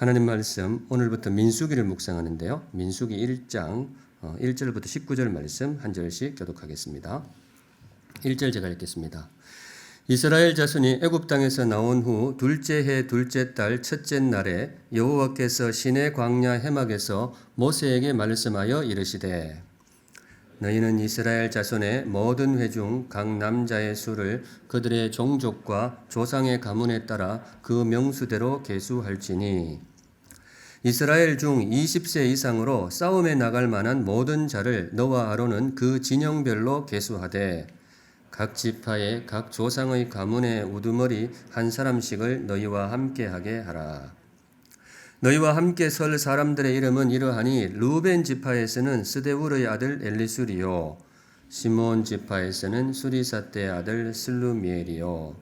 하나님 말씀 오늘부터 민수기를 묵상하는데요. 민수기 1장 1절부터 19절 말씀 한 절씩 교독하겠습니다. 1절 제가 읽겠습니다. 이스라엘 자손이 애굽 땅에서 나온 후 둘째 해 둘째 달 첫째 날에 여호와께서 시내 광야 해막에서 모세에게 말씀하여 이르시되 너희는 이스라엘 자손의 모든 회중 각 남자의 수를 그들의 종족과 조상의 가문에 따라 그 명수대로 계수할지니 이스라엘 중 20세 이상으로 싸움에 나갈 만한 모든 자를 너와 아론은 그 진영별로 계수하되 각 지파의 각 조상의 가문의 우두머리 한 사람씩을 너희와 함께하게 하라. 너희와 함께 설 사람들의 이름은 이러하니 루벤 지파에서는 스데울의 아들 엘리술이요 시몬 지파에서는 수리사떼의 아들 슬루미엘이요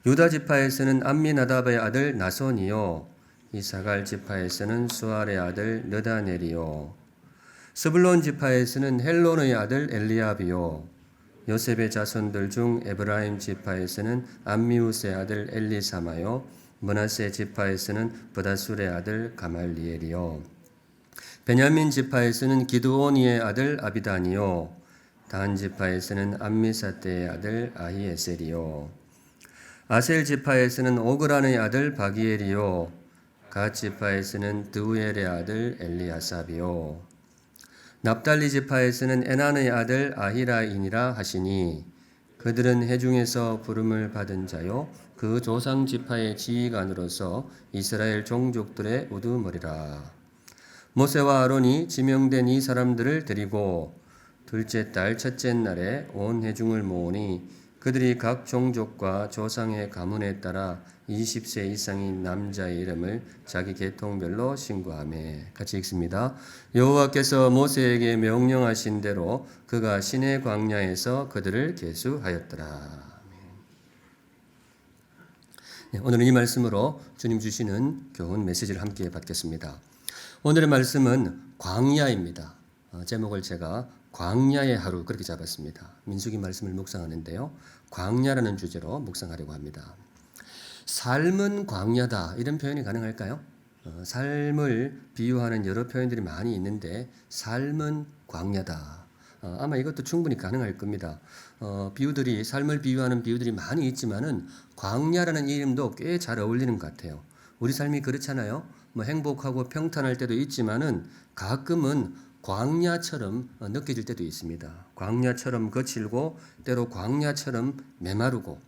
유다 지파에서는 암미나답의 아들 나손이요 이사갈 지파에서는 수알의 아들 느다넬이요 스불론 지파에서는 헬론의 아들 엘리압이요 요셉의 자손들 중 에브라임 지파에서는 암미우스의 아들 엘리사마요 므낫세 지파에서는 브다술의 아들 가말리엘이요 베냐민 지파에서는 기드오니의 아들 아비다니요 단 지파에서는 암미사떼의 아들 아히에셀이요 아셀 지파에서는 오그란의 아들 바기엘이요 갓 지파에서는 드우엘의 아들 엘리아삽이요 납달리 지파에서는 에난의 아들 아히라인이라 하시니 그들은 회중에서 부름을 받은 자요 그 조상 지파의 지휘관으로서 이스라엘 종족들의 우두머리라. 모세와 아론이 지명된 이 사람들을 데리고 둘째 달 첫째 날에 온 회중을 모으니 그들이 각 종족과 조상의 가문에 따라 20세 이상인 남자의 이름을 자기 계통별로 신고하며 같이 읽습니다. 여호와께서 모세에게 명령하신 대로 그가 시내 광야에서 그들을 계수하였더라. 오늘은 이 말씀으로 주님 주시는 교훈 메시지를 함께 받겠습니다. 오늘의 말씀은 광야입니다. 제목을 제가 광야의 하루 그렇게 잡았습니다. 민수기 말씀을 묵상하는데요. 광야라는 주제로 묵상하려고 합니다. 삶은 광야다 이런 표현이 가능할까요? 삶을 비유하는 여러 표현들이 많이 있는데 삶은 광야다. 아마 이것도 충분히 가능할 겁니다. 비유들이 삶을 비유하는 비유들이 많이 있지만은 광야라는 이름도 꽤 잘 어울리는 것 같아요. 우리 삶이 그렇잖아요. 뭐 행복하고 평탄할 때도 있지만은 가끔은 광야처럼 느껴질 때도 있습니다. 광야처럼 거칠고 때로 광야처럼 메마르고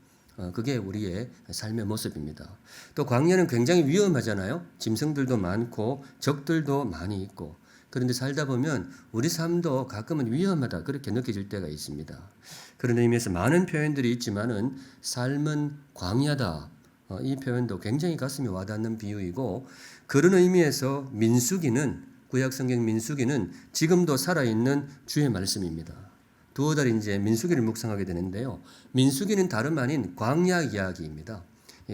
그게 우리의 삶의 모습입니다. 또 광야는 굉장히 위험하잖아요. 짐승들도 많고 적들도 많이 있고 그런데 살다 보면 우리 삶도 가끔은 위험하다 그렇게 느껴질 때가 있습니다. 그런 의미에서 많은 표현들이 있지만은 삶은 광야다. 이 표현도 굉장히 가슴에 와닿는 비유이고 그런 의미에서 민수기는 구약성경 민수기는 지금도 살아있는 주의 말씀입니다. 두어 달 이제 민수기를 묵상하게 되는데요. 민수기는 다름 아닌 광야 이야기입니다.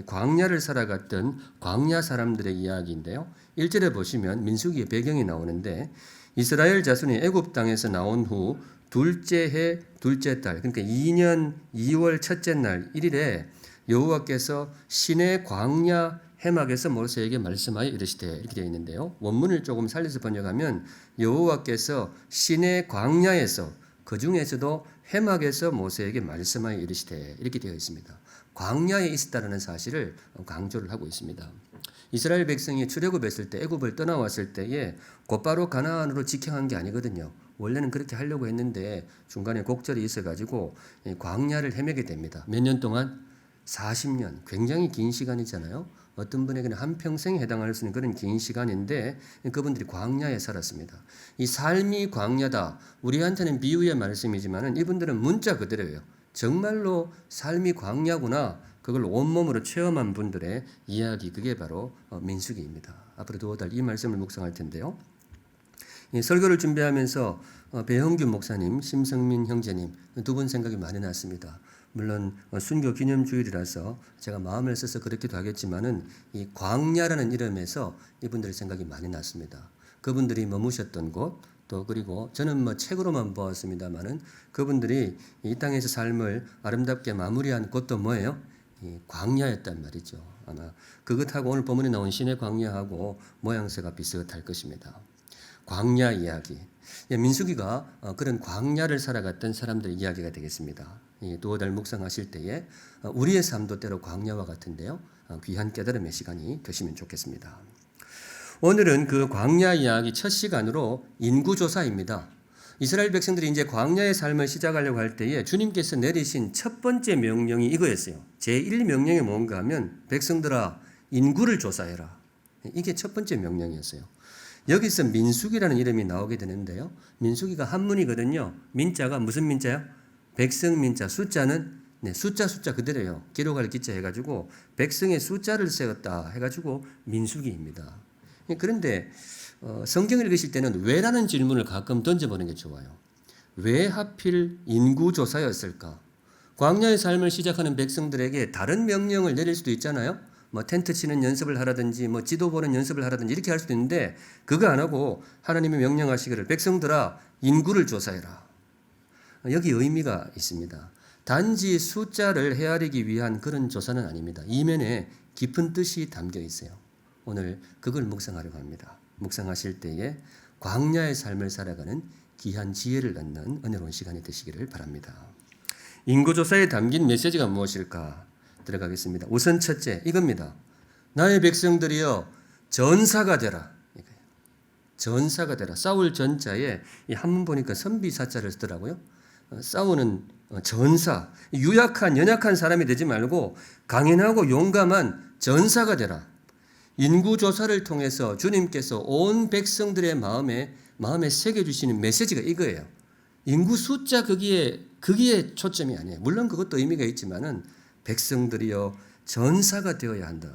광야를 살아갔던 광야 사람들의 이야기인데요. 1절에 보시면 민수기의 배경이 나오는데 이스라엘 자손이 애굽 땅에서 나온 후 둘째 해 둘째 달 그러니까 2년 2월 첫째 날 1일에 여호와께서 시내 광야 해막에서 모세에게 말씀하여 이르시되 이렇게 되어 있는데요. 원문을 조금 살려서 번역하면 여호와께서 시내 광야에서 그 중에서도 해막에서 모세에게 말씀하여 이르시되 이렇게 되어 있습니다. 광야에 있었다는 사실을 강조를 하고 있습니다. 이스라엘 백성이 출애굽했을 때 애굽을 떠나왔을 때에 곧바로 가나안으로 직행한 게 아니거든요. 원래는 그렇게 하려고 했는데 중간에 곡절이 있어가지고 광야를 헤매게 됩니다. 몇 년 동안? 40년. 굉장히 긴 시간이잖아요. 어떤 분에게는 한평생에 해당할 수 있는 그런 긴 시간인데 그분들이 광야에 살았습니다. 이 삶이 광야다. 우리한테는 비유의 말씀이지만 이분들은 문자 그대로예요. 정말로 삶이 광야구나. 그걸 온몸으로 체험한 분들의 이야기 그게 바로 민수기입니다. 앞으로 두어 달 이 말씀을 묵상할 텐데요. 이 설교를 준비하면서 배형규 목사님, 심성민 형제님 두 분 생각이 많이 났습니다. 물론 순교 기념주일이라서 제가 마음을 써서 그렇기도 하겠지만은 이 광야라는 이름에서 이분들 생각이 많이 났습니다. 그분들이 머무셨던 곳, 또 그리고 저는 뭐 책으로만 보았습니다만은 그분들이 이 땅에서 삶을 아름답게 마무리한 곳도 뭐예요? 이 광야였단 말이죠. 아마 그것하고 오늘 본문에 나온 신의 광야하고 모양새가 비슷할 것입니다. 광야 이야기. 민수기가 그런 광야를 살아갔던 사람들의 이야기가 되겠습니다. 두어 달 묵상하실 때에 우리의 삶도 때로 광야와 같은데요. 귀한 깨달음의 시간이 되시면 좋겠습니다. 오늘은 그 광야 이야기 첫 시간으로 인구조사입니다. 이스라엘 백성들이 이제 광야의 삶을 시작하려고 할 때에 주님께서 내리신 첫 번째 명령이 이거였어요. 제1명령이 뭔가 하면 백성들아 인구를 조사해라. 이게 첫 번째 명령이었어요. 여기서 민수기라는 이름이 나오게 되는데요. 민수기가 한문이거든요. 민자가 무슨 민자요? 백성 민자. 숫자는 숫자 그대로예요. 기록할 기자 해가지고 백성의 숫자를 세웠다 해가지고 민수기입니다. 그런데 성경을 읽으실 때는 왜라는 질문을 가끔 던져보는 게 좋아요. 왜 하필 인구조사였을까? 광야의 삶을 시작하는 백성들에게 다른 명령을 내릴 수도 있잖아요. 뭐 텐트 치는 연습을 하라든지 뭐 지도 보는 연습을 하라든지 이렇게 할 수도 있는데 그거 안 하고 하나님이 명령하시기를 백성들아 인구를 조사해라. 여기 의미가 있습니다. 단지 숫자를 헤아리기 위한 그런 조사는 아닙니다. 이면에 깊은 뜻이 담겨 있어요. 오늘 그걸 묵상하려고 합니다. 묵상하실 때에 광야의 삶을 살아가는 귀한 지혜를 갖는 은혜로운 시간이 되시기를 바랍니다. 인구조사에 담긴 메시지가 무엇일까? 들어가겠습니다. 우선 첫째 이겁니다. 나의 백성들이여 전사가 되라. 전사가 되라. 싸울 전자에 이 한문 보니까 선비사자를 쓰더라고요. 싸우는 전사. 유약한 연약한 사람이 되지 말고 강인하고 용감한 전사가 되라. 인구조사를 통해서 주님께서 온 백성들의 마음에 새겨주시는 메시지가 이거예요. 인구 숫자 거기에 초점이 아니에요. 물론 그것도 의미가 있지만은 백성들이여 전사가 되어야 한다.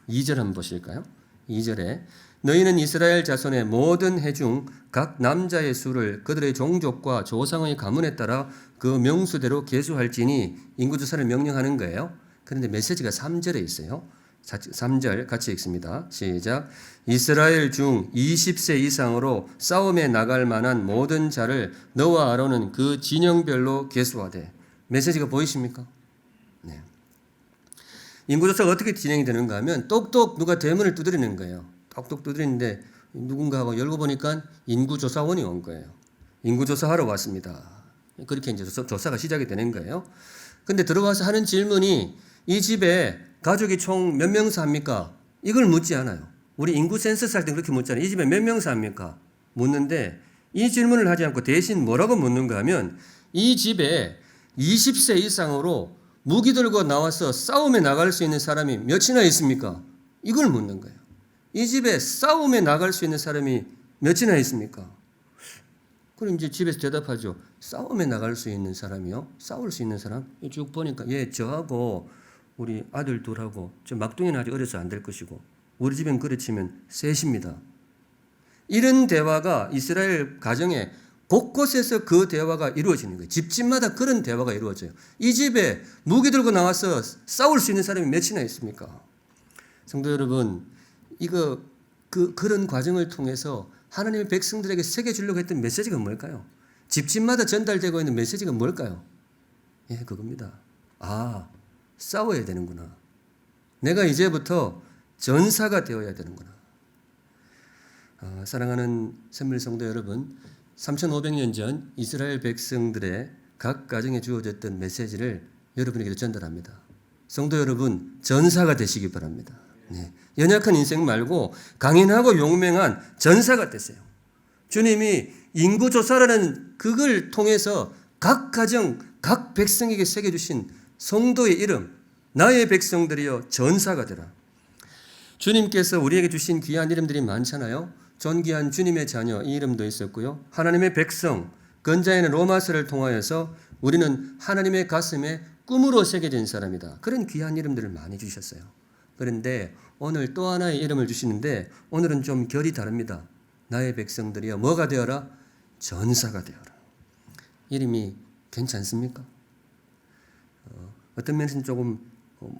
2절 한번 보실까요? 2절에 너희는 이스라엘 자손의 모든 해 중 각 남자의 수를 그들의 종족과 조상의 가문에 따라 그 명수대로 계수할지니 인구조사를 명령하는 거예요. 그런데 메시지가 3절에 있어요. 3절 같이 읽습니다. 시작. 이스라엘 중 20세 이상으로 싸움에 나갈 만한 모든 자를 너와 아론은 그 진영별로 계수하되. 메시지가 보이십니까? 네. 인구조사가 어떻게 진행이 되는가 하면 똑똑 누가 대문을 두드리는 거예요. 똑똑 두드리는데 누군가가 열고 보니까 인구조사원이 온 거예요. 인구조사하러 왔습니다. 그렇게 이제 조사가 시작이 되는 거예요. 근데 들어와서 하는 질문이 이 집에 가족이 총 몇 명 삽니까? 이걸 묻지 않아요. 우리 인구 센서스 할 때 그렇게 묻잖아요. 이 집에 몇 명 삽니까? 묻는데 이 질문을 하지 않고 대신 뭐라고 묻는가 하면 이 집에 20세 이상으로 무기 들고 나와서 싸움에 나갈 수 있는 사람이 몇이나 있습니까? 이걸 묻는 거예요. 이 집에 싸움에 나갈 수 있는 사람이 몇이나 있습니까? 그럼 이제 집에서 대답하죠. 싸움에 나갈 수 있는 사람이요? 싸울 수 있는 사람? 쭉 보니까 저하고 우리 아들 둘하고 저 막둥이는 아직 어려서 안 될 것이고 우리 집엔 그렇지만 셋입니다. 이런 대화가 이스라엘 가정에 곳곳에서 그 대화가 이루어지는 거예요. 집집마다 그런 대화가 이루어져요. 이 집에 무기 들고 나와서 싸울 수 있는 사람이 몇이나 있습니까? 성도 여러분, 그런 과정을 통해서 하나님의 백성들에게 새겨주려고 했던 메시지가 뭘까요? 집집마다 전달되고 있는 메시지가 뭘까요? 그겁니다. 싸워야 되는구나. 내가 이제부터 전사가 되어야 되는구나. 사랑하는 샘물 성도 여러분, 3,500년 전 이스라엘 백성들의 각 가정에 주어졌던 메시지를 여러분에게 전달합니다. 성도 여러분, 전사가 되시기 바랍니다. 네. 연약한 인생 말고 강인하고 용맹한 전사가 되세요. 주님이 인구조사라는 그걸 통해서 각 가정, 각 백성에게 새겨주신 성도의 이름, 나의 백성들이여 전사가 되라. 주님께서 우리에게 주신 귀한 이름들이 많잖아요. 존귀한 주님의 자녀 이 이름도 있었고요. 하나님의 백성, 건자에는 로마서를 통하여서 우리는 하나님의 가슴에 꿈으로 새겨진 사람이다. 그런 귀한 이름들을 많이 주셨어요. 그런데 오늘 또 하나의 이름을 주시는데 오늘은 좀 결이 다릅니다. 나의 백성들이여 뭐가 되어라? 전사가 되어라. 이름이 괜찮습니까? 어떤 면에서는 조금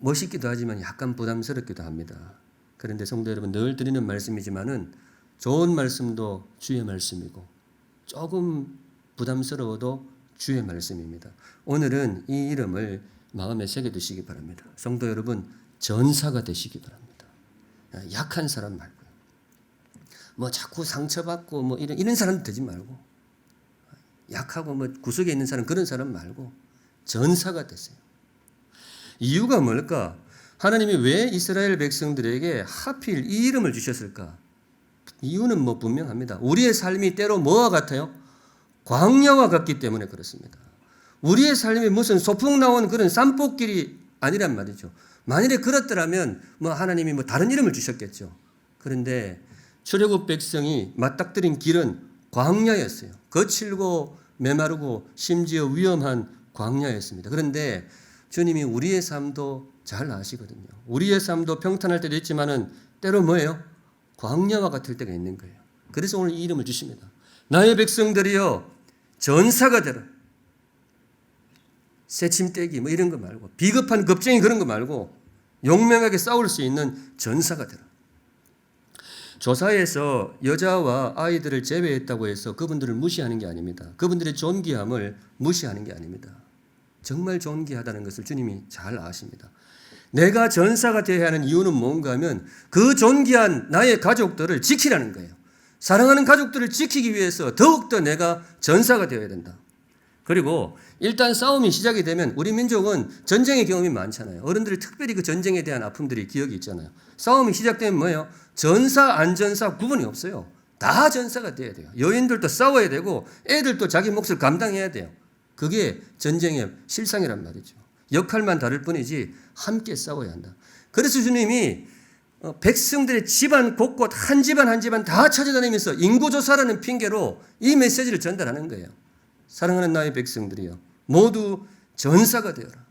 멋있기도 하지만 약간 부담스럽기도 합니다. 그런데 성도 여러분, 늘 드리는 말씀이지만은 좋은 말씀도 주의 말씀이고 조금 부담스러워도 주의 말씀입니다. 오늘은 이 이름을 마음에 새겨두시기 바랍니다. 성도 여러분, 전사가 되시기 바랍니다. 약한 사람 말고요. 뭐 자꾸 상처받고 뭐 이런 사람 되지 말고, 약하고 뭐 구석에 있는 사람, 그런 사람 말고 전사가 되세요. 이유가 뭘까? 하나님이 왜 이스라엘 백성들에게 하필 이 이름을 주셨을까? 이유는 뭐 분명합니다. 우리의 삶이 때로 뭐와 같아요? 광야와 같기 때문에 그렇습니다. 우리의 삶이 무슨 소풍 나온 그런 산복길이 아니란 말이죠. 만일에 그렇더라면 뭐 하나님이 뭐 다른 이름을 주셨겠죠. 그런데 출애굽 백성이 맞닥뜨린 길은 광야였어요. 거칠고 메마르고 심지어 위험한 광야였습니다. 그런데 주님이 우리의 삶도 잘 아시거든요. 우리의 삶도 평탄할 때도 있지만은 때로 뭐예요? 광야와 같을 때가 있는 거예요. 그래서 오늘 이 이름을 주십니다. 나의 백성들이여 전사가 되라. 새침대기 뭐 이런 거 말고, 비겁한 겁쟁이 그런 거 말고 용맹하게 싸울 수 있는 전사가 되라. 조사에서 여자와 아이들을 제외했다고 해서 그분들을 무시하는 게 아닙니다. 그분들의 존귀함을 무시하는 게 아닙니다. 정말 존귀하다는 것을 주님이 잘 아십니다. 내가 전사가 되어야 하는 이유는 뭔가 하면 그 존귀한 나의 가족들을 지키라는 거예요. 사랑하는 가족들을 지키기 위해서 더욱더 내가 전사가 되어야 된다. 그리고 일단 싸움이 시작이 되면 우리 민족은 전쟁의 경험이 많잖아요. 어른들이 특별히 그 전쟁에 대한 아픔들이 기억이 있잖아요. 싸움이 시작되면 뭐예요? 전사, 안전사 구분이 없어요. 다 전사가 돼야 돼요. 여인들도 싸워야 되고 애들도 자기 몫을 감당해야 돼요. 그게 전쟁의 실상이란 말이죠. 역할만 다를 뿐이지 함께 싸워야 한다. 그래서 주님이 백성들의 집안 곳곳 한 집안 한 집안 다 찾아다니면서 인구조사라는 핑계로 이 메시지를 전달하는 거예요. 사랑하는 나의 백성들이여 모두 전사가 되어라.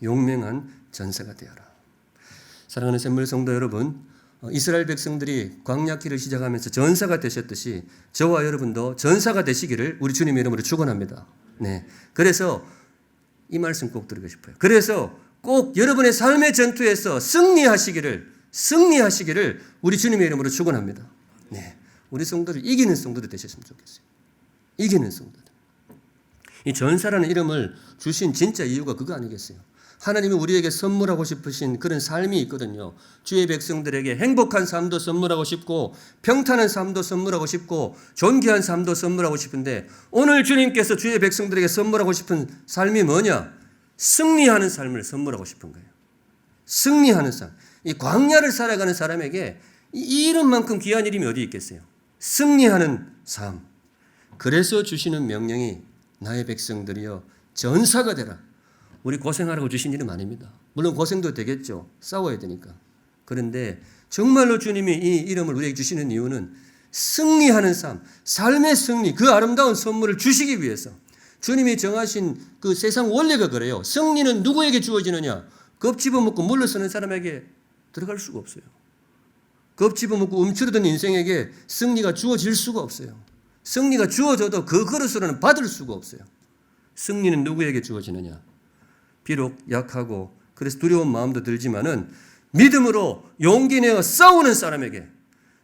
용맹한 전사가 되어라. 사랑하는 샘물 성도 여러분, 이스라엘 백성들이 광야길을 시작하면서 전사가 되셨듯이 저와 여러분도 전사가 되시기를 우리 주님의 이름으로 축원합니다. 네. 그래서 이 말씀 꼭 드리고 싶어요. 그래서 꼭 여러분의 삶의 전투에서 승리하시기를 우리 주님의 이름으로 축원합니다. 네. 우리 성도들 이기는 성도들 되셨으면 좋겠어요. 이기는 성도들. 이 전사라는 이름을 주신 진짜 이유가 그거 아니겠어요? 하나님이 우리에게 선물하고 싶으신 그런 삶이 있거든요. 주의 백성들에게 행복한 삶도 선물하고 싶고 평탄한 삶도 선물하고 싶고 존귀한 삶도 선물하고 싶은데 오늘 주님께서 주의 백성들에게 선물하고 싶은 삶이 뭐냐? 승리하는 삶을 선물하고 싶은 거예요. 승리하는 삶. 이 광야를 살아가는 사람에게 이 이름만큼 귀한 이름이 어디 있겠어요? 승리하는 삶. 그래서 주시는 명령이 나의 백성들이여 전사가 되라. 우리 고생하라고 주신 이름 아닙니다. 물론 고생도 되겠죠. 싸워야 되니까. 그런데 정말로 주님이 이 이름을 우리에게 주시는 이유는 승리하는 삶, 삶의 승리, 그 아름다운 선물을 주시기 위해서 주님이 정하신 그 세상 원리가 그래요. 승리는 누구에게 주어지느냐? 겁 집어먹고 물러서는 사람에게 들어갈 수가 없어요. 겁 집어먹고 움츠러든 인생에게 승리가 주어질 수가 없어요. 승리가 주어져도 그 그릇으로는 받을 수가 없어요. 승리는 누구에게 주어지느냐? 비록 약하고 그래서 두려운 마음도 들지만은 믿음으로 용기 내어 싸우는 사람에게,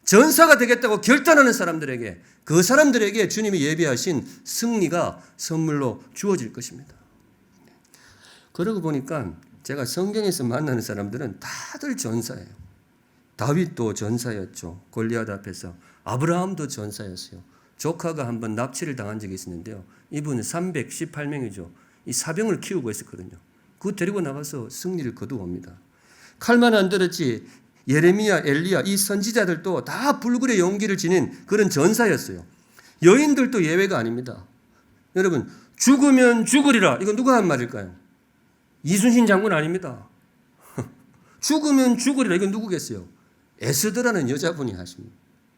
전사가 되겠다고 결단하는 사람들에게, 그 사람들에게 주님이 예비하신 승리가 선물로 주어질 것입니다. 그러고 보니까 제가 성경에서 만나는 사람들은 다들 전사예요. 다윗도 전사였죠. 골리앗 앞에서. 아브라함도 전사였어요. 조카가 한번 납치를 당한 적이 있었는데요. 이분은 318명이죠. 이 사병을 키우고 있었거든요. 그거 데리고 나가서 승리를 거두옵니다. 칼만 안 들었지 예레미야, 엘리야 이 선지자들도 다 불굴의 용기를 지닌 그런 전사였어요. 여인들도 예외가 아닙니다. 여러분 죽으면 죽으리라. 이건 누가 한 말일까요? 이순신 장군 아닙니다. 죽으면 죽으리라. 이건 누구겠어요? 에스더라는 여자분이 하신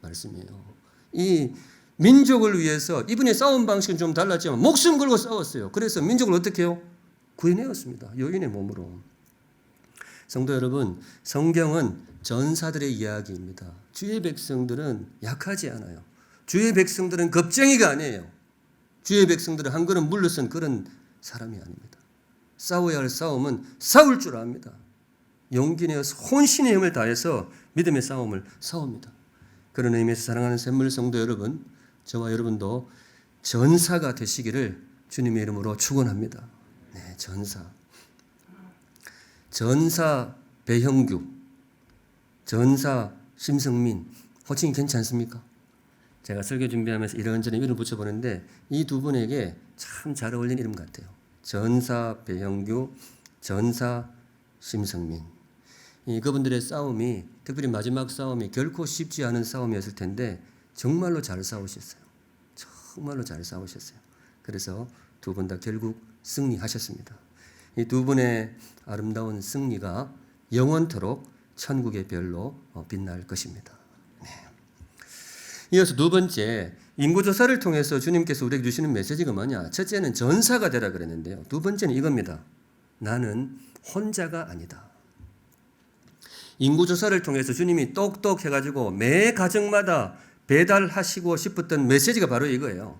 말씀이에요. 이 민족을 위해서 이분의 싸움 방식은 좀 달랐지만 목숨 걸고 싸웠어요. 그래서 민족을 어떻게 해요? 구해내었습니다. 여인의 몸으로. 성도 여러분, 성경은 전사들의 이야기입니다. 주의 백성들은 약하지 않아요. 주의 백성들은 겁쟁이가 아니에요. 주의 백성들은 한 걸음 물러선 그런 사람이 아닙니다. 싸워야 할 싸움은 싸울 줄 압니다. 용기 내어서 혼신의 힘을 다해서 믿음의 싸움을 싸웁니다. 그런 의미에서 사랑하는 샘물 성도 여러분, 저와 여러분도 전사가 되시기를 주님의 이름으로 축원합니다. 네, 전사. 전사 배형규, 전사 심성민, 호칭이 괜찮습니까? 제가 설교 준비하면서 이런저런 이름을 붙여보는데 이 두 분에게 참 잘 어울리는 이름 같아요. 전사 배형규, 전사 심성민. 그분들의 싸움이, 특별히 마지막 싸움이 결코 쉽지 않은 싸움이었을 텐데 정말로 잘 싸우셨어요. 정말로 잘 싸우셨어요. 그래서 두 분 다 결국 승리하셨습니다. 이 두 분의 아름다운 승리가 영원토록 천국의 별로 빛날 것입니다. 네. 이어서 두 번째, 인구조사를 통해서 주님께서 우리에게 주시는 메시지가 뭐냐? 첫째는 전사가 되라 그랬는데요. 두 번째는 이겁니다. 나는 혼자가 아니다. 인구조사를 통해서 주님이 똑똑해가지고 매 가정마다 배달하시고 싶었던 메시지가 바로 이거예요.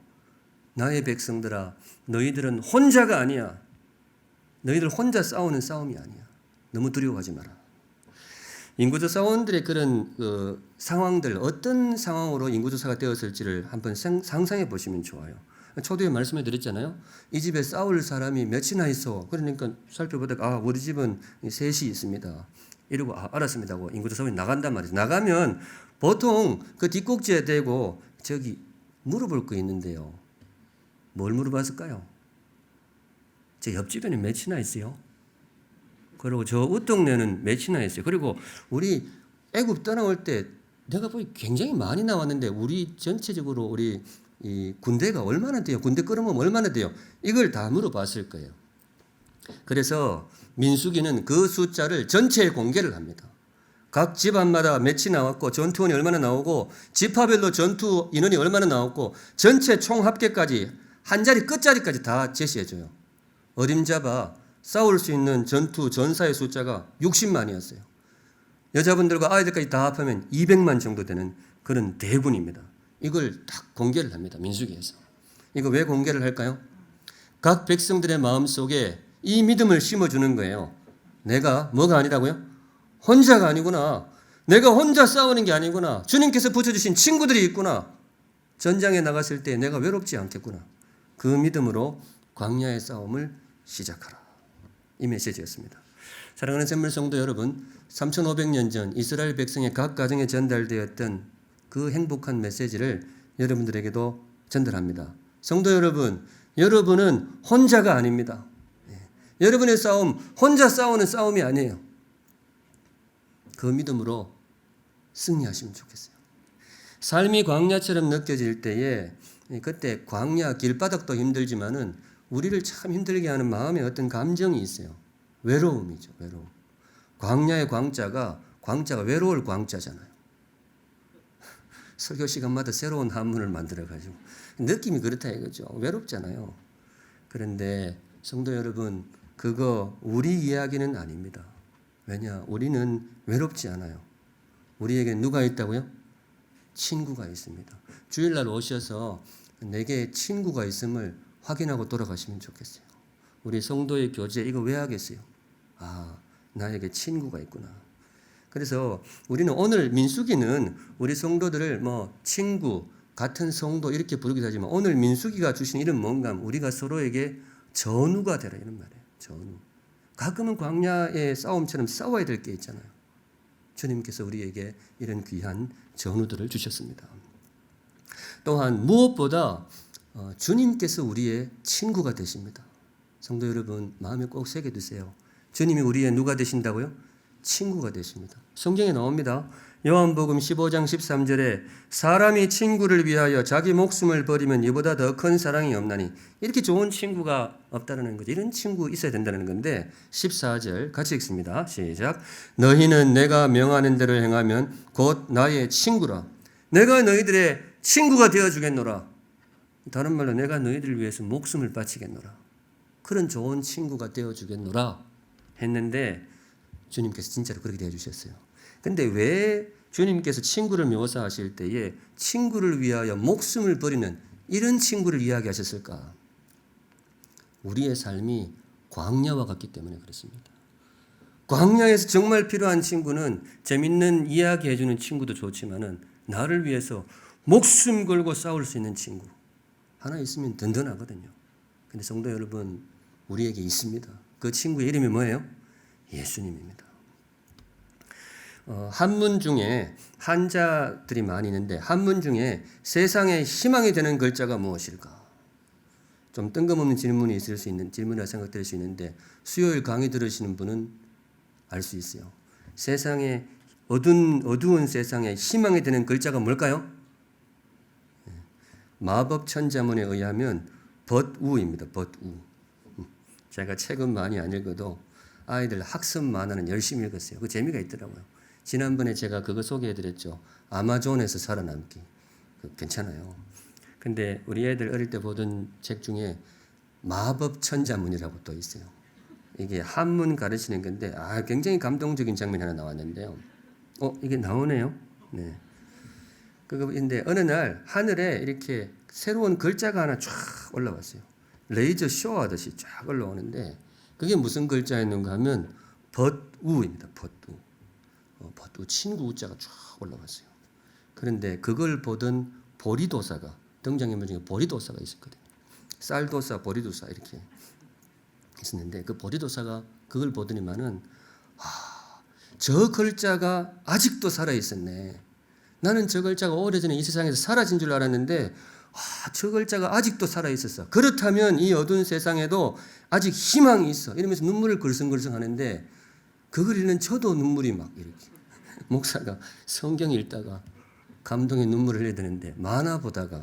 나의 백성들아, 너희들은 혼자가 아니야. 너희들 혼자 싸우는 싸움이 아니야. 너무 두려워하지 마라. 인구조사원들의 그런 상황들, 어떤 상황으로 인구조사가 되었을지를 한번 상상해 보시면 좋아요. 초두에 말씀해 드렸잖아요. 이 집에 싸울 사람이 몇이나 있어. 그러니까 살펴보다가 우리 집은 셋이 있습니다. 이러고 알았습니다 하고 인구조사원이 나간단 말이죠. 나가면 보통 그 뒷꼭지에 대고 저기 물어볼 거 있는데요. 뭘 물어봤을까요? 제 옆집에는 몇이나 있어요? 그리고 저 웃동네는 몇이나 있어요? 그리고 우리 애굽 떠나올 때 내가 보기 굉장히 많이 나왔는데 우리 전체적으로 우리 이 군대가 얼마나 돼요? 군대 끌어모으면 얼마나 돼요? 이걸 다 물어봤을 거예요. 그래서 민수기는 그 숫자를 전체에 공개를 합니다. 각 집안마다 몇이 나왔고 전투원이 얼마나 나오고 지파별로 전투 인원이 얼마나 나왔고 전체 총 합계까지 한 자리 끝자리까지 다 제시해줘요. 어림잡아 싸울 수 있는 전투 전사의 숫자가 60만이었어요. 여자분들과 아이들까지 다 합하면 200만 정도 되는 그런 대군입니다. 이걸 딱 공개를 합니다. 민수기에서. 이거 왜 공개를 할까요? 각 백성들의 마음속에 이 믿음을 심어주는 거예요. 내가 뭐가 아니라고요? 혼자가 아니구나. 내가 혼자 싸우는 게 아니구나. 주님께서 붙여주신 친구들이 있구나. 전장에 나갔을 때 내가 외롭지 않겠구나. 그 믿음으로 광야의 싸움을 시작하라. 이 메시지였습니다. 사랑하는 샘물 성도 여러분, 3500년 전 이스라엘 백성의 각 가정에 전달되었던 그 행복한 메시지를 여러분들에게도 전달합니다. 성도 여러분, 여러분은 혼자가 아닙니다. 여러분의 싸움, 혼자 싸우는 싸움이 아니에요. 그 믿음으로 승리하시면 좋겠어요. 삶이 광야처럼 느껴질 때에 그때 광야 길바닥도 힘들지만은 우리를 참 힘들게 하는 마음의 어떤 감정이 있어요. 외로움이죠. 외로움. 광야의 광자가 외로울 광자잖아요. 설교 시간마다 새로운 한문을 만들어가지고 느낌이 그렇다 이거죠. 외롭잖아요. 그런데 성도 여러분, 그거 우리 이야기는 아닙니다. 왜냐? 우리는 외롭지 않아요. 우리에게 누가 있다고요? 친구가 있습니다. 주일날 오셔서 내게 친구가 있음을 확인하고 돌아가시면 좋겠어요. 우리 성도의 교제 이거 왜 하겠어요? 나에게 친구가 있구나. 그래서 우리는 오늘 민수기는 우리 성도들을 친구, 같은 성도 이렇게 부르기도 하지만 오늘 민수기가 주신 이름 뭔가 하면 우리가 서로에게 전우가 되라 이런 말이에요. 전우. 가끔은 광야의 싸움처럼 싸워야 될 게 있잖아요. 주님께서 우리에게 이런 귀한 전우들을 주셨습니다. 또한 무엇보다 주님께서 우리의 친구가 되십니다. 성도 여러분, 마음에 꼭 새겨두세요. 주님이 우리의 누가 되신다고요? 친구가 되십니다. 성경에 나옵니다. 요한복음 15장 13절에 사람이 친구를 위하여 자기 목숨을 버리면 이보다 더 큰 사랑이 없나니, 이렇게 좋은 친구가 없다는 거죠. 이런 친구 있어야 된다는 건데 14절 같이 읽습니다. 시작. 너희는 내가 명하는 대로 행하면 곧 나의 친구라. 내가 너희들의 친구가 되어주겠노라. 다른 말로 내가 너희들을 위해서 목숨을 바치겠노라. 그런 좋은 친구가 되어주겠노라 했는데 주님께서 진짜로 그렇게 되어주셨어요. 근데 왜 주님께서 친구를 묘사하실 때에 친구를 위하여 목숨을 버리는 이런 친구를 이야기하셨을까? 우리의 삶이 광야와 같기 때문에 그렇습니다. 광야에서 정말 필요한 친구는 재밌는 이야기 해주는 친구도 좋지만은 나를 위해서 목숨 걸고 싸울 수 있는 친구 하나 있으면 든든하거든요. 근데 성도 여러분, 우리에게 있습니다. 그 친구의 이름이 뭐예요? 예수님입니다. 한문 중에 한자들이 많이 있는데 한문 중에 세상에 희망이 되는 글자가 무엇일까? 좀 뜬금없는 질문이 있을 수 있는 질문이라 생각될 수 있는데 수요일 강의 들으시는 분은 알 수 있어요. 세상에 어두운 세상에 희망이 되는 글자가 뭘까요? 마법 천자문에 의하면 벗우입니다. 벗우. 제가 책은 많이 안 읽어도 아이들 학습 만화는 열심히 읽었어요. 그 재미가 있더라고요. 지난번에 제가 그거 소개해드렸죠. 아마존에서 살아남기. 괜찮아요. 근데 우리 애들 어릴 때 보던 책 중에 마법 천자문이라고 또 있어요. 이게 한문 가르치는 건데 굉장히 감동적인 장면이 하나 나왔는데요. 이게 나오네요. 네. 그런데 어느 날 하늘에 이렇게 새로운 글자가 하나 쫙 올라왔어요. 레이저 쇼 하듯이 쫙 올라오는데 그게 무슨 글자였는가 하면 벗우입니다. 벗우. 벗우 친구 우자가 쫙 올라왔어요. 그런데 그걸 보던 보리도사가 등장인물 중에 보리도사가 있었거든요. 쌀도사, 보리도사 이렇게 있었는데 그 보리도사가 그걸 보더니만은 저 글자가 아직도 살아 있었네. 나는 저 글자가 오래전에 이 세상에서 사라진 줄 알았는데 저 글자가 아직도 살아 있었어. 그렇다면 이 어두운 세상에도 아직 희망이 있어. 이러면서 눈물을 글썽글썽 하는데 그걸 읽는 저도 눈물이 막 이렇게 목사가 성경 읽다가 감동의 눈물을 흘려야 되는데 만화 보다가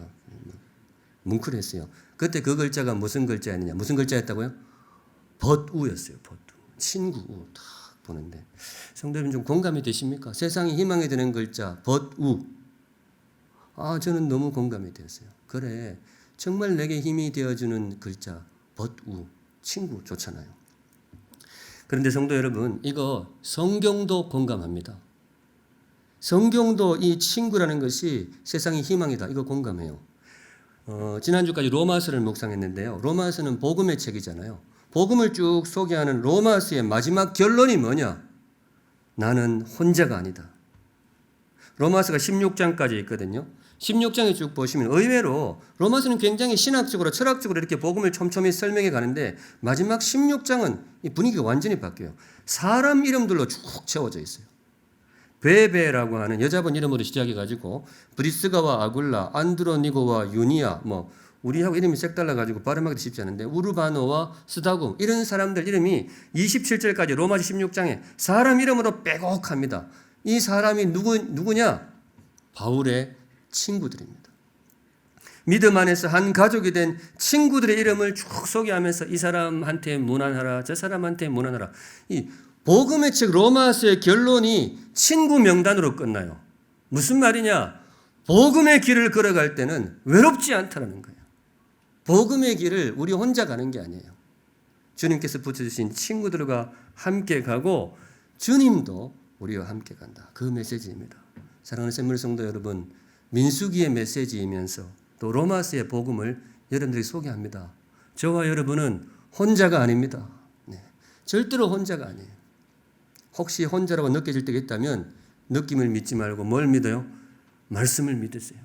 뭉클했어요. 그때 그 글자가 무슨 글자였느냐? 무슨 글자였다고요? 벗우였어요. 벗우. 친구 딱 보는데 성도 여러분 좀 공감이 되십니까? 세상에 희망이 되는 글자 벗우. 저는 너무 공감이 되었어요. 그래 정말 내게 힘이 되어주는 글자 벗우. 친구 좋잖아요. 그런데 성도 여러분 이거 성경도 공감합니다. 성경도 이 친구라는 것이 세상의 희망이다. 이거 공감해요. 지난주까지 로마서를 묵상했는데요. 로마서는 복음의 책이잖아요. 복음을 쭉 소개하는 로마서의 마지막 결론이 뭐냐? 나는 혼자가 아니다. 로마서가 16장까지 있거든요. 16장에 쭉 보시면 의외로 로마서는 굉장히 신학적으로 철학적으로 이렇게 복음을 촘촘히 설명해 가는데 마지막 16장은 이 분위기가 완전히 바뀌어요. 사람 이름들로 쭉 채워져 있어요. 베베라고 하는 여자분 이름으로 시작해가지고 브리스가와 아굴라, 안드로니고와 유니아, 우리하고 이름이 색달라가지고 발음하기 쉽지 않은데 우르바노와 스다굼 이런 사람들 이름이 27절까지 로마서 16장에 사람 이름으로 빼곡합니다. 이 사람이 누구냐? 바울의 친구들입니다. 믿음 안에서 한 가족이 된 친구들의 이름을 쭉 소개하면서 이 사람한테 문안하라, 저 사람한테 문안하라. 이 복음의 책 로마서의 결론이 친구 명단으로 끝나요. 무슨 말이냐? 복음의 길을 걸어갈 때는 외롭지 않다는 거예요. 복음의 길을 우리 혼자 가는 게 아니에요. 주님께서 붙여주신 친구들과 함께 가고 주님도 우리와 함께 간다. 그 메시지입니다. 사랑하는 샘물 성도 여러분, 민수기의 메시지이면서 또 로마서의 복음을 여러분들이 소개합니다. 저와 여러분은 혼자가 아닙니다. 네. 절대로 혼자가 아니에요. 혹시 혼자라고 느껴질 때가 있다면 느낌을 믿지 말고 뭘 믿어요? 말씀을 믿으세요.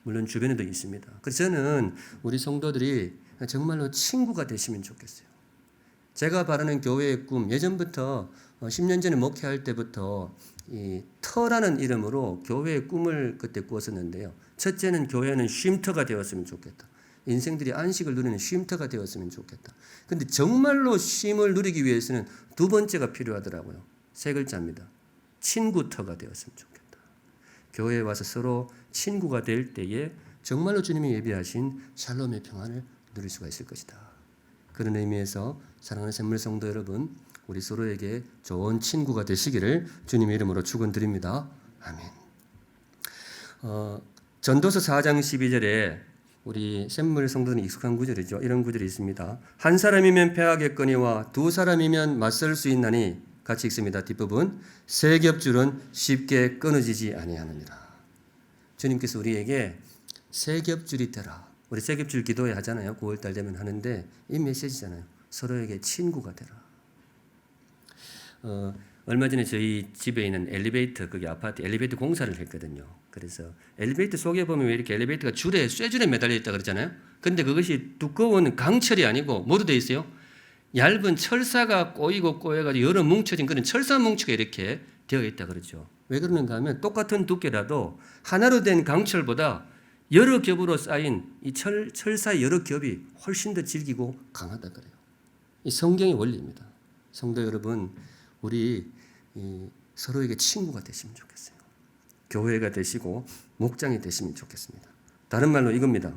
물론 주변에도 있습니다. 그래서 저는 우리 성도들이 정말로 친구가 되시면 좋겠어요. 제가 바라는 교회의 꿈, 예전부터 10년 전에 목회할 때부터 이 터라는 이름으로 교회의 꿈을 그때 꾸었었는데요. 첫째는 교회는 쉼터가 되었으면 좋겠다. 인생들이 안식을 누리는 쉼터가 되었으면 좋겠다. 그런데 정말로 쉼을 누리기 위해서는 두 번째가 필요하더라고요. 세 글자입니다. 친구터가 되었으면 좋겠다. 교회에 와서 서로 친구가 될 때에 정말로 주님이 예비하신 샬롬의 평안을 누릴 수가 있을 것이다. 그런 의미에서 사랑하는 샘물 성도 여러분, 우리 서로에게 좋은 친구가 되시기를 주님의 이름으로 축원드립니다. 아멘. 전도서 4장 12절에 우리 샘물 성도는 익숙한 구절이죠. 이런 구절이 있습니다. 한 사람이면 패하겠거니와 두 사람이면 맞설 수 있나니 같이 읽습니다. 뒷부분 세 겹줄은 쉽게 끊어지지 아니하느니라. 주님께서 우리에게 세 겹줄이 되라. 우리 세 겹줄 기도회 하잖아요. 9월달 되면 하는데 이 메시지잖아요. 서로에게 친구가 되라. 얼마 전에 저희 집에 있는 엘리베이터, 거기 아파트 엘리베이터 공사를 했거든요. 그래서 엘리베이터 속에 보면 왜 이렇게 엘리베이터가 쇠줄에 매달려 있다 그러잖아요. 근데 그것이 두꺼운 강철이 아니고 뭐로 되어 있어요? 얇은 철사가 꼬이고 꼬여가지고 여러 뭉쳐진 그런 철사 뭉치가 이렇게 되어 있다 그러죠. 왜 그러는가 하면 똑같은 두께라도 하나로 된 강철보다 여러 겹으로 쌓인 이 철사의 여러 겹이 훨씬 더 질기고 강하다 그래요. 이 성경의 원리입니다. 성도 여러분, 우리 서로에게 친구가 되시면 좋겠어요. 교회가 되시고 목장이 되시면 좋겠습니다. 다른 말로 이겁니다.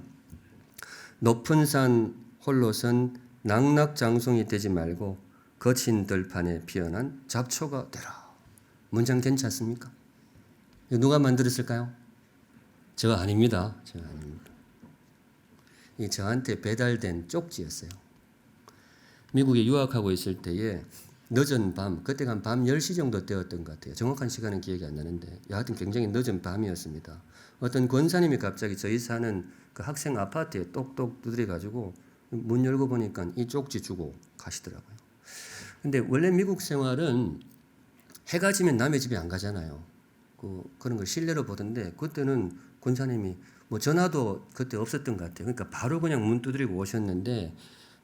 높은 산 홀로선 낙낙장송이 되지 말고 거친 들판에 피어난 잡초가 되라. 문장 괜찮습니까? 누가 만들었을까요? 저 아닙니다. 저 아닙니다. 이 저한테 배달된 쪽지였어요. 미국에 유학하고 있을 때에 늦은 밤, 그때가 한 밤 10시 정도 되었던 것 같아요. 정확한 시간은 기억이 안 나는데 여하튼 굉장히 늦은 밤이었습니다. 어떤 권사님이 갑자기 저희 사는 그 학생 아파트에 똑똑 두드려가지고 문 열고 보니까 이 쪽지 주고 가시더라고요. 근데 원래 미국 생활은 해가 지면 남의 집에 안 가잖아요. 그런 걸 실내로 보던데 그때는 권사님이 뭐 전화도 그때 없었던 것 같아요. 그러니까 바로 그냥 문 두드리고 오셨는데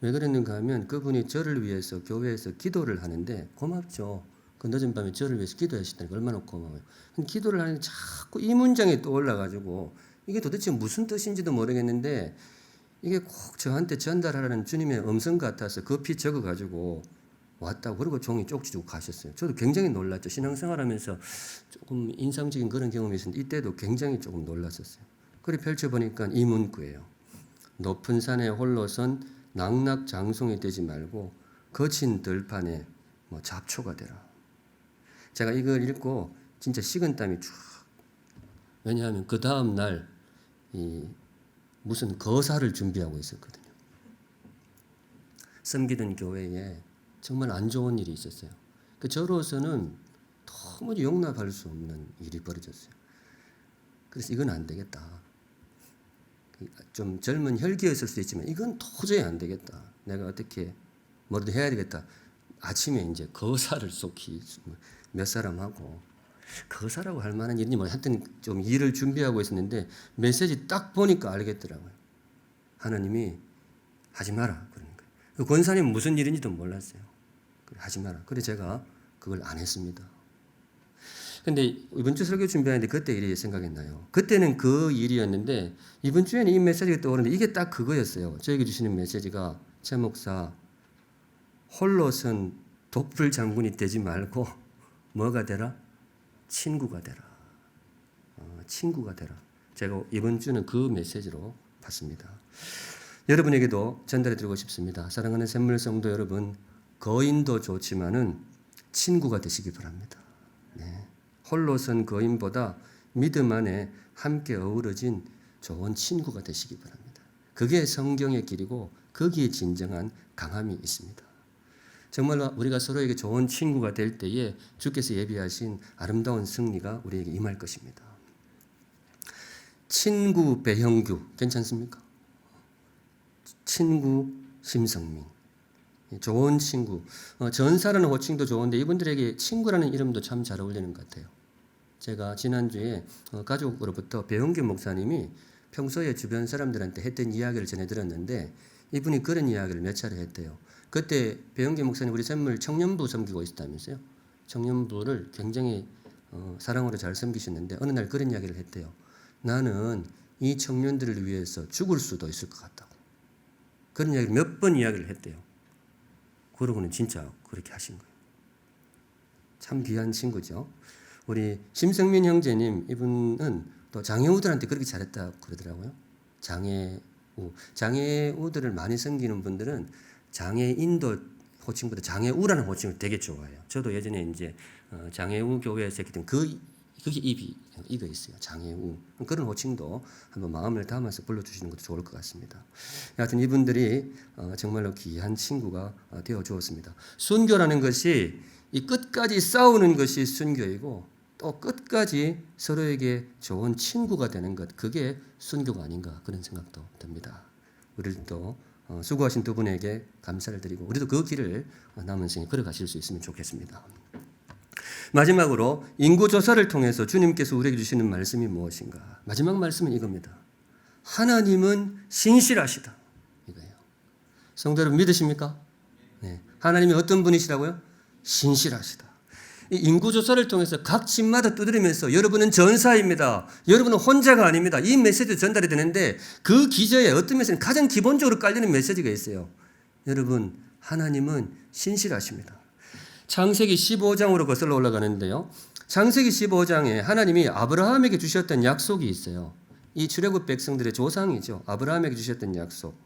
왜 그랬는가 하면 그분이 저를 위해서 교회에서 기도를 하는데 고맙죠. 그 늦은 밤에 저를 위해서 기도하시다니까 얼마나 고마워요. 기도를 하는데 자꾸 이 문장이 떠올라가지고 이게 도대체 무슨 뜻인지도 모르겠는데 이게 꼭 저한테 전달하라는 주님의 음성 같아서 급히 적어가지고 왔다고 그리고 종이 쪽지 주고 가셨어요. 저도 굉장히 놀랐죠. 신앙생활하면서 조금 인상적인 그런 경험이 있었는데 이때도 굉장히 조금 놀랐었어요. 그래 펼쳐보니까 이 문구예요. 높은 산에 홀로선 낙낙장송이 되지 말고 거친 들판에 잡초가 되라. 제가 이걸 읽고 진짜 식은땀이 쫙. 왜냐하면 그 다음 날 무슨 거사를 준비하고 있었거든요. 섬기던 교회에 정말 안 좋은 일이 있었어요. 저로서는 도무지 용납할 수 없는 일이 벌어졌어요. 그래서 이건 안 되겠다. 좀 젊은 혈기였을 수도 있지만 이건 도저히 안 되겠다. 내가 어떻게 뭐라도 해야 되겠다. 아침에 이제 거사를 속히 몇 사람하고 거사라고 할 만한 일인지 뭐 하여튼 좀 일을 준비하고 있었는데 메시지 딱 보니까 알겠더라고요. 하나님이 하지 마라 그러는 거예요. 그 권사님은 무슨 일인지도 몰랐어요. 하지 마라. 그래서 제가 그걸 안 했습니다. 근데 이번 주 설교 준비하는데 그때 일이 생각이 나요. 그때는 그 일이었는데 이번 주에는 이 메시지가 떠오르는데 이게 딱 그거였어요. 저에게 주시는 메시지가 제 목사 홀로선 독불 장군이 되지 말고 뭐가 되라? 친구가 되라. 친구가 되라. 제가 이번 주는 그 메시지로 봤습니다. 여러분에게도 전달해 드리고 싶습니다. 사랑하는 샘물 성도 여러분, 거인도 좋지만은 친구가 되시기 바랍니다. 네. 홀로선 거인보다 믿음 안에 함께 어우러진 좋은 친구가 되시기 바랍니다. 그게 성경의 길이고 거기에 진정한 강함이 있습니다. 정말 우리가 서로에게 좋은 친구가 될 때에 주께서 예비하신 아름다운 승리가 우리에게 임할 것입니다. 친구 배형규 괜찮습니까? 친구 심성민 좋은 친구. 전사라는 호칭도 좋은데 이분들에게 친구라는 이름도 참 잘 어울리는 것 같아요. 제가 지난주에 가족으로부터 배용규 목사님이 평소에 주변 사람들한테 했던 이야기를 전해들었는데 이분이 그런 이야기를 몇 차례 했대요. 그때 배용규 목사님 우리 샘물 청년부 섬기고 있었다면서요. 청년부를 굉장히 사랑으로 잘 섬기셨는데 어느 날 그런 이야기를 했대요. 나는 이 청년들을 위해서 죽을 수도 있을 것 같다고. 그런 이야기를 몇 번 이야기를 했대요. 그러고는 진짜 그렇게 하신 거예요. 참 귀한 친구죠. 우리 심성민 형제님 이분은 또 장애우들한테 그렇게 잘했다고 그러더라고요. 장애우들을 많이 섬기는 분들은 장애인도 호칭보다 장애우라는 호칭을 되게 좋아해요. 저도 예전에 이제 장애우 교회에서 했기 때문에 그게 이거 있어요. 장애우. 그런 호칭도 한번 마음을 담아서 불러주시는 것도 좋을 것 같습니다. 여하튼 이분들이 정말로 귀한 친구가 되어 주었습니다. 순교라는 것이 이 끝까지 싸우는 것이 순교이고 또 끝까지 서로에게 좋은 친구가 되는 것, 그게 순교가 아닌가 그런 생각도 듭니다. 우리도 수고하신 두 분에게 감사를 드리고 우리도 그 길을 남은 생에 걸어가실 수 있으면 좋겠습니다. 마지막으로 인구조사를 통해서 주님께서 우리에게 주시는 말씀이 무엇인가? 마지막 말씀은 이겁니다. 하나님은 신실하시다. 이거예요. 성도 여러분 믿으십니까? 네. 하나님이 어떤 분이시라고요? 신실하시다. 이 인구조사를 통해서 각 집마다 두드리면서 여러분은 전사입니다. 여러분은 혼자가 아닙니다. 이 메시지도 전달이 되는데 그 기저에 어떤 메시지는 가장 기본적으로 깔리는 메시지가 있어요. 여러분, 하나님은 신실하십니다. 창세기 15장으로 거슬러 올라가는데요. 창세기 15장에 하나님이 아브라함에게 주셨던 약속이 있어요. 이 출애굽 백성들의 조상이죠. 아브라함에게 주셨던 약속.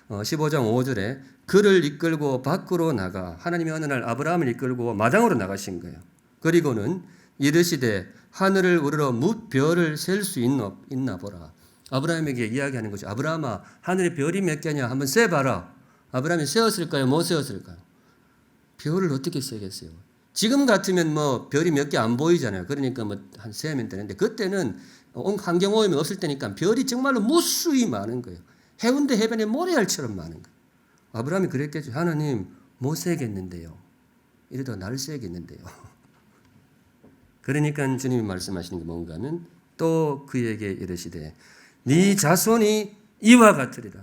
15장 5절에 그를 이끌고 밖으로 나가 하나님이 어느 날 아브라함을 이끌고 마당으로 나가신 거예요. 그리고는 이르시되 하늘을 우러러 무별을 셀 수 있나 보라. 아브라함에게 이야기하는 거죠. 아브라함아, 하늘에 별이 몇 개냐 한번 세봐라. 아브라함이 세었을까요? 못 세었을까요? 별을 어떻게 세겠어요? 지금 같으면 뭐 별이 몇 개 안 보이잖아요. 그러니까 뭐 한 세면 되는데 그때는 환경 오염이 없을 때니까 별이 정말로 무수히 많은 거예요. 해운대 해변에 모래알처럼 많은 거예요. 아브라함이 그랬겠죠. 하나님 못 세겠는데요. 이러다 날 세겠는데요. 그러니까 주님이 말씀하시는 게 뭔가 하면 또 그에게 이르시되 네 자손이 이와 같으리라.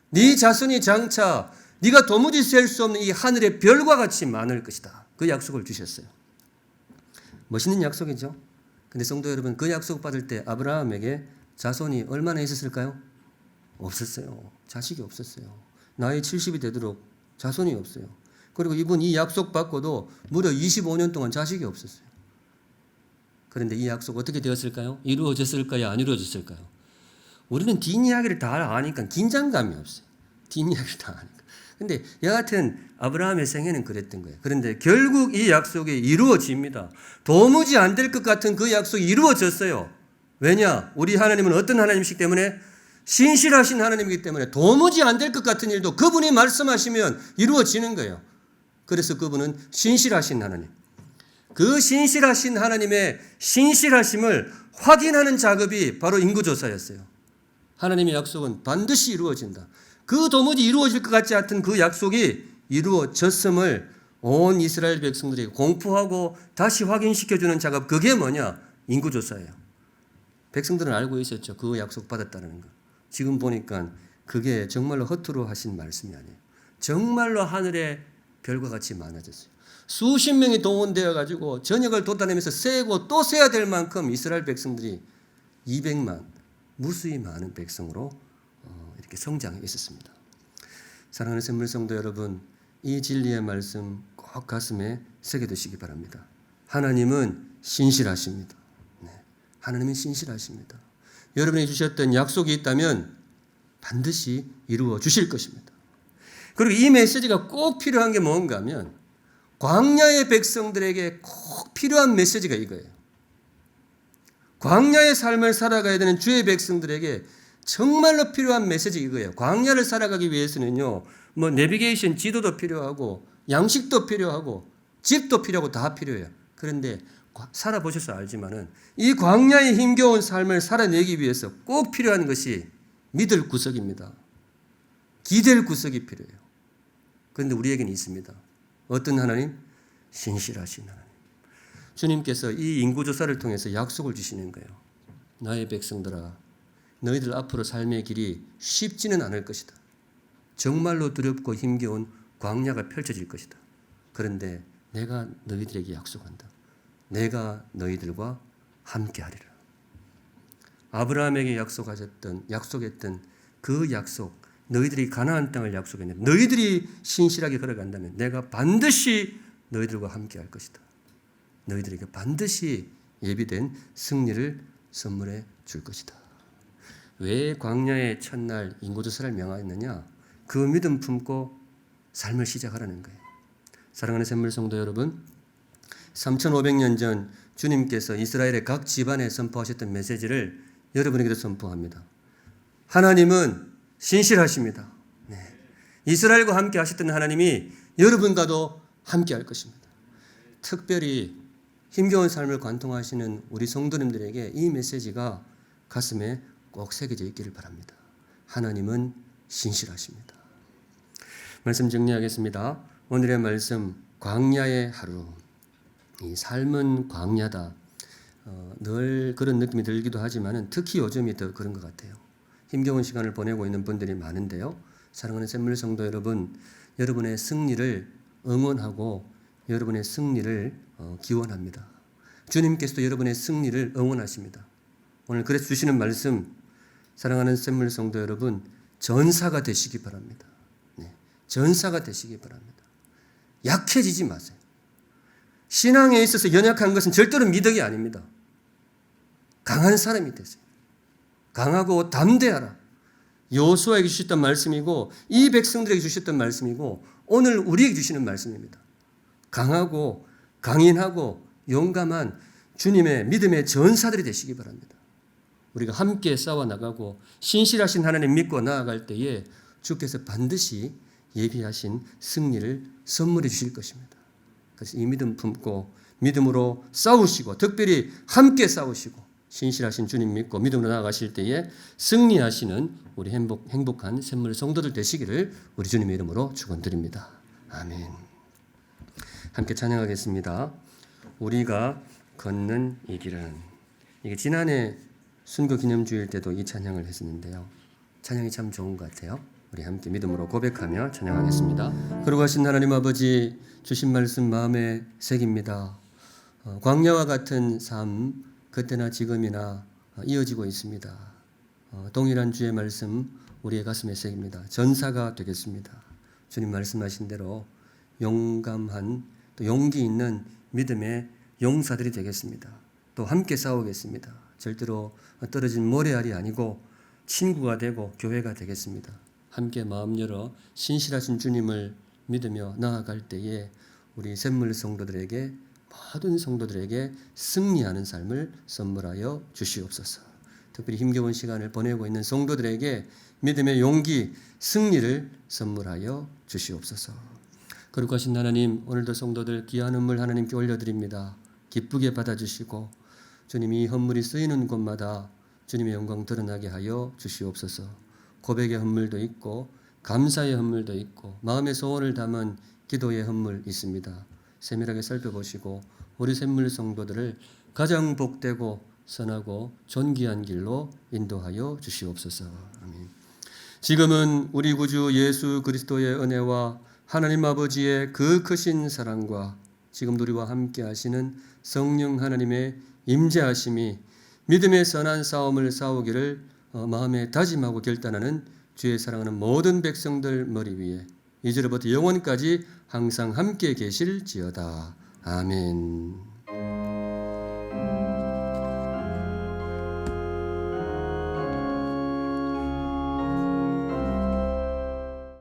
네 자손이 장차 네가 도무지 셀 수 없는 이 하늘의 별과 같이 많을 것이다. 그 약속을 주셨어요. 멋있는 약속이죠. 근데 성도 여러분, 그 약속 받을 때 아브라함에게 자손이 얼마나 있었을까요? 없었어요. 자식이 없었어요. 나이 70이 되도록 자손이 없어요. 그리고 이분 이 약속 받고도 무려 25년 동안 자식이 없었어요. 그런데 이 약속 어떻게 되었을까요? 이루어졌을까요? 안 이루어졌을까요? 우리는 뒷이야기를 다 아니까 긴장감이 없어요. 뒷이야기를 다 아니까. 근데 여하튼 아브라함의 생애는 그랬던 거예요. 그런데 결국 이 약속이 이루어집니다. 도무지 안 될 것 같은 그 약속이 이루어졌어요. 왜냐? 우리 하나님은 어떤 하나님이시기 때문에 신실하신 하나님이기 때문에 도무지 안 될 것 같은 일도 그분이 말씀하시면 이루어지는 거예요. 그래서 그분은 신실하신 하나님. 그 신실하신 하나님의 신실하심을 확인하는 작업이 바로 인구조사였어요. 하나님의 약속은 반드시 이루어진다. 그 도무지 이루어질 것 같지 않던 그 약속이 이루어졌음을 온 이스라엘 백성들이 공포하고 다시 확인시켜주는 작업, 그게 뭐냐? 인구조사예요. 백성들은 알고 있었죠. 그 약속 받았다는 거. 지금 보니까 그게 정말로 허투루 하신 말씀이 아니에요. 정말로 하늘의 별과 같이 많아졌어요. 수십 명이 동원되어 가지고 전역을 돋아내면서 세고 또 세야 될 만큼 이스라엘 백성들이 200만 무수히 많은 백성으로 이렇게 성장해 있었습니다. 사랑하는 샘물성도 여러분, 이 진리의 말씀 꼭 가슴에 새겨두시기 바랍니다. 하나님은 신실하십니다. 네, 하나님은 신실하십니다. 여러분이 주셨던 약속이 있다면 반드시 이루어 주실 것입니다. 그리고 이 메시지가 꼭 필요한 게 뭔가 하면 광야의 백성들에게 꼭 필요한 메시지가 이거예요. 광야의 삶을 살아가야 되는 주의 백성들에게 정말로 필요한 메시지 이거예요. 광야를 살아가기 위해서는요, 뭐 내비게이션 지도도 필요하고 양식도 필요하고 집도 필요하고 다 필요해요. 그런데 살아보셔서 알지만은 이 광야의 힘겨운 삶을 살아내기 위해서 꼭 필요한 것이 믿을 구석입니다. 기댈 구석이 필요해요. 그런데 우리에게는 있습니다. 어떤 하나님? 신실하신 하나님. 주님께서 이 인구조사를 통해서 약속을 주시는 거예요. 나의 백성들아, 너희들 앞으로 삶의 길이 쉽지는 않을 것이다. 정말로 두렵고 힘겨운 광야가 펼쳐질 것이다. 그런데 내가 너희들에게 약속한다. 내가 너희들과 함께하리라. 아브라함에게 약속했던 그 약속, 너희들이 가나안 땅을 약속했는데 너희들이 신실하게 걸어간다면 내가 반드시 너희들과 함께할 것이다. 너희들에게 반드시 예비된 승리를 선물해 줄 것이다. 왜 광야의 첫날 인구조사를 명하였느냐? 그 믿음 품고 삶을 시작하라는 거예요. 사랑하는 샘물 성도 여러분, 3500년 전 주님께서 이스라엘의 각 집안에 선포하셨던 메시지를 여러분에게도 선포합니다. 하나님은 신실하십니다. 네. 이스라엘과 함께 하셨던 하나님이 여러분과도 함께 할 것입니다. 특별히 힘겨운 삶을 관통하시는 우리 성도님들에게 이 메시지가 가슴에 꼭 새겨져 있기를 바랍니다. 하나님은 신실하십니다. 말씀 정리하겠습니다. 오늘의 말씀, 광야의 하루. 이 삶은 광야다. 늘 그런 느낌이 들기도 하지만 특히 요즘이 더 그런 것 같아요. 힘겨운 시간을 보내고 있는 분들이 많은데요. 사랑하는 샘물 성도 여러분, 여러분의 승리를 응원하고 여러분의 승리를 기원합니다. 주님께서도 여러분의 승리를 응원하십니다. 오늘 그래서 주시는 말씀, 사랑하는 샘물 성도 여러분, 전사가 되시기 바랍니다. 네, 전사가 되시기 바랍니다. 약해지지 마세요. 신앙에 있어서 연약한 것은 절대로 미덕이 아닙니다. 강한 사람이 되세요. 강하고 담대하라. 여호수아에게 주셨던 말씀이고 이 백성들에게 주셨던 말씀이고 오늘 우리에게 주시는 말씀입니다. 강하고 강인하고 용감한 주님의 믿음의 전사들이 되시기 바랍니다. 우리가 함께 싸워나가고 신실하신 하나님 믿고 나아갈 때에 주께서 반드시 예비하신 승리를 선물해 주실 것입니다. 그래서 이 믿음 품고 믿음으로 싸우시고 특별히 함께 싸우시고 신실하신 주님 믿고 믿음으로 나아가실 때에 승리하시는 우리 행복한 샘물 성도들 되시기를 우리 주님의 이름으로 축원드립니다. 아멘. 함께 찬양하겠습니다. 우리가 걷는 이 길은. 이게 지난해 순교 기념주일 때도 이 찬양을 했었는데요. 찬양이 참 좋은 것 같아요. 우리 함께 믿음으로 고백하며 찬양하겠습니다. 거룩하신 하나님 아버지, 주신 말씀 마음에 새깁니다. 광야와 같은 삶 그때나 지금이나 이어지고 있습니다. 동일한 주의 말씀 우리의 가슴에 새깁니다. 전사가 되겠습니다. 주님 말씀하신 대로 용감한 또 용기 있는 믿음의 용사들이 되겠습니다. 또 함께 싸우겠습니다. 절대로 떨어진 모래알이 아니고 친구가 되고 교회가 되겠습니다. 함께 마음 열어 신실하신 주님을 믿으며 나아갈 때에 우리 샘물 성도들에게 모든 성도들에게 승리하는 삶을 선물하여 주시옵소서. 특별히 힘겨운 시간을 보내고 있는 성도들에게 믿음의 용기, 승리를 선물하여 주시옵소서. 거룩하신 하나님, 오늘도 성도들 귀한 헌물 하나님께 올려드립니다. 기쁘게 받아주시고 주님이 헌물이 쓰이는 곳마다 주님의 영광 드러나게 하여 주시옵소서. 고백의 헌물도 있고 감사의 헌물도 있고 마음의 소원을 담은 기도의 헌물 있습니다. 세밀하게 살펴보시고 우리 샘물 성도들을 가장 복되고 선하고 존귀한 길로 인도하여 주시옵소서. 아멘. 지금은 우리 구주 예수 그리스도의 은혜와 하나님 아버지의 그 크신 사랑과 지금 우리와 함께 하시는 성령 하나님의 임재하심이 믿음의 선한 싸움을 싸우기를 마음에 다짐하고 결단하는 주의 사랑하는 모든 백성들 머리 위에 이제로부터 영원까지 항상 함께 계실지어다. 아멘.